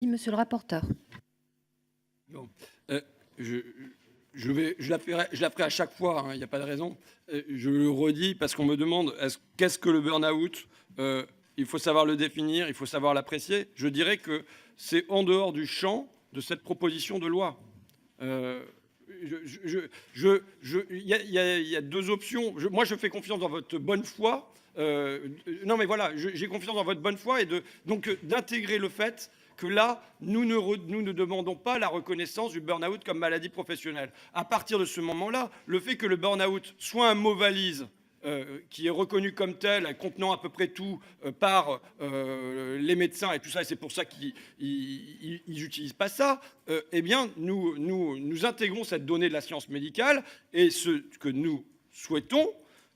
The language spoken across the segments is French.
Monsieur le rapporteur. Non. Je la ferai à chaque fois, il n'y a pas de raison. Je le redis parce qu'on me demande qu'est-ce que le burn-out. Il faut savoir le définir, il faut savoir l'apprécier. Je dirais que c'est en dehors du champ de cette proposition de loi. Il y a deux options. Moi, je fais confiance dans votre bonne foi. Non, mais voilà, j'ai confiance dans votre bonne foi et donc d'intégrer le fait que là, nous ne demandons pas la reconnaissance du burn-out comme maladie professionnelle. À partir de ce moment-là, le fait que le burn-out soit un mot valise qui est reconnu comme tel, contenant à peu près tout par les médecins et tout ça, et c'est pour ça qu'ils n'utilisent pas ça, eh bien, nous intégrons cette donnée de la science médicale, et ce que nous souhaitons,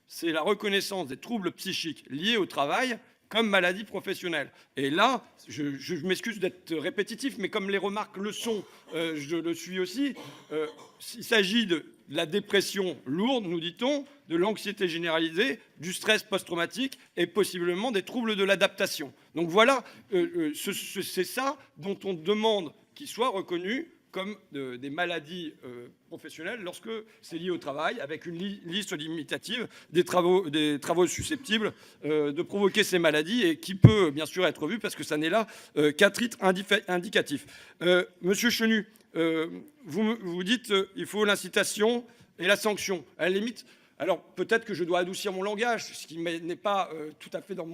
c'est la reconnaissance des troubles psychiques liés au travail comme maladie professionnelle. Et là, je m'excuse d'être répétitif, mais comme les remarques le sont, je le suis aussi. Il s'agit de la dépression lourde, nous dit-on, de l'anxiété généralisée, du stress post-traumatique et possiblement des troubles de l'adaptation. Donc voilà, c'est ça dont on demande qu'il soit reconnu comme des maladies professionnelles lorsque c'est lié au travail, avec une liste limitative des travaux susceptibles de provoquer ces maladies et qui peut bien sûr être vue parce que ça n'est là qu'à titre indicatif. Monsieur Chenu, vous dites il faut l'incitation et la sanction. À la limite, alors peut-être que je dois adoucir mon langage, ce qui n'est pas tout à fait dans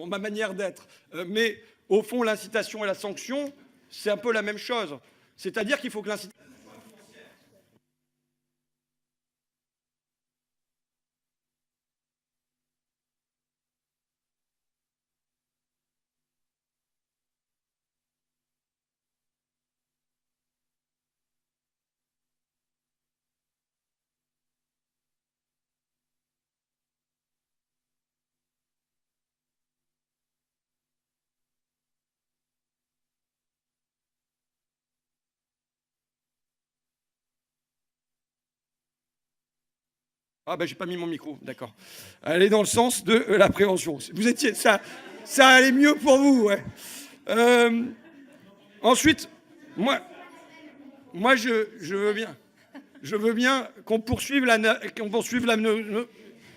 ma manière d'être, mais au fond, l'incitation et la sanction, c'est un peu la même chose. C'est-à-dire qu'il faut que l'incitation... Ah ben j'ai pas mis mon micro, d'accord. Aller dans le sens de la prévention. Vous étiez... Ça allait mieux pour vous, ouais. Ensuite, moi je veux bien qu'on poursuive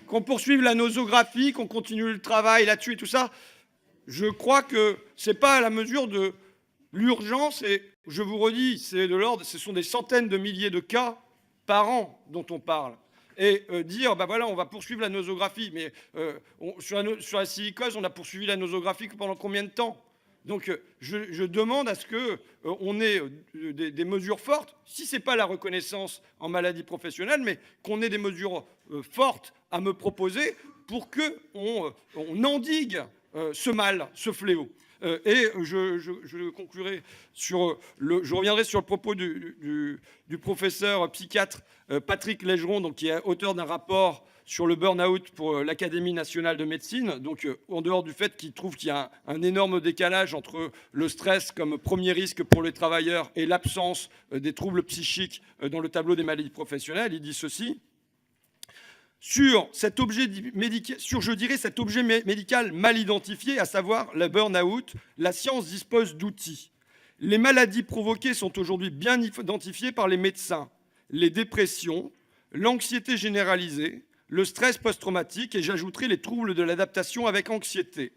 qu'on poursuive la nosographie, qu'on continue le travail là-dessus et tout ça. Je crois que c'est pas à la mesure de l'urgence et je vous redis, c'est de l'ordre, ce sont des centaines de milliers de cas par an dont on parle. Et dire, ben voilà, on va poursuivre la nosographie, mais sur la silicose, on a poursuivi la nosographie pendant combien de temps? Donc je demande à ce qu'on ait des mesures fortes, si ce n'est pas la reconnaissance en maladie professionnelle, mais qu'on ait des mesures fortes à me proposer pour qu'on endigue ce mal, ce fléau. Et je conclurai je reviendrai sur le propos du professeur psychiatre Patrick Légeron, donc, qui est auteur d'un rapport sur le burn-out pour l'Académie nationale de médecine. Donc, en dehors du fait qu'il trouve qu'il y a un énorme décalage entre le stress comme premier risque pour les travailleurs et l'absence des troubles psychiques dans le tableau des maladies professionnelles, il dit ceci. Sur cet objet médical mal identifié, à savoir le burn-out, la science dispose d'outils. Les maladies provoquées sont aujourd'hui bien identifiées par les médecins. Les dépressions, l'anxiété généralisée, le stress post-traumatique et j'ajouterai les troubles de l'adaptation avec anxiété.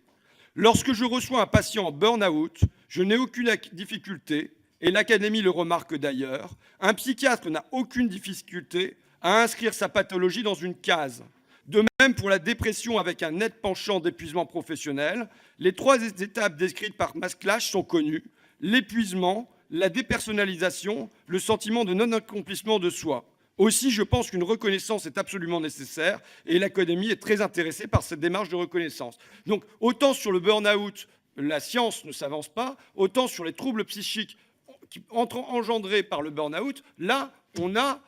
Lorsque je reçois un patient en burn-out, je n'ai aucune difficulté, et l'Académie le remarque d'ailleurs, un psychiatre n'a aucune difficulté à inscrire sa pathologie dans une case. De même pour la dépression avec un net penchant d'épuisement professionnel, les 3 étapes décrites par Maslach sont connues: l'épuisement, la dépersonnalisation, le sentiment de non-accomplissement de soi. Aussi, je pense qu'une reconnaissance est absolument nécessaire et l'Académie est très intéressée par cette démarche de reconnaissance. Donc, autant sur le burn-out, la science ne s'avance pas, autant sur les troubles psychiques engendrés par le burn-out, là, on a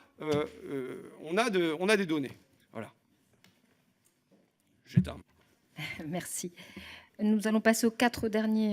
des données. Voilà. J'éteins. Merci. Nous allons passer aux 4 derniers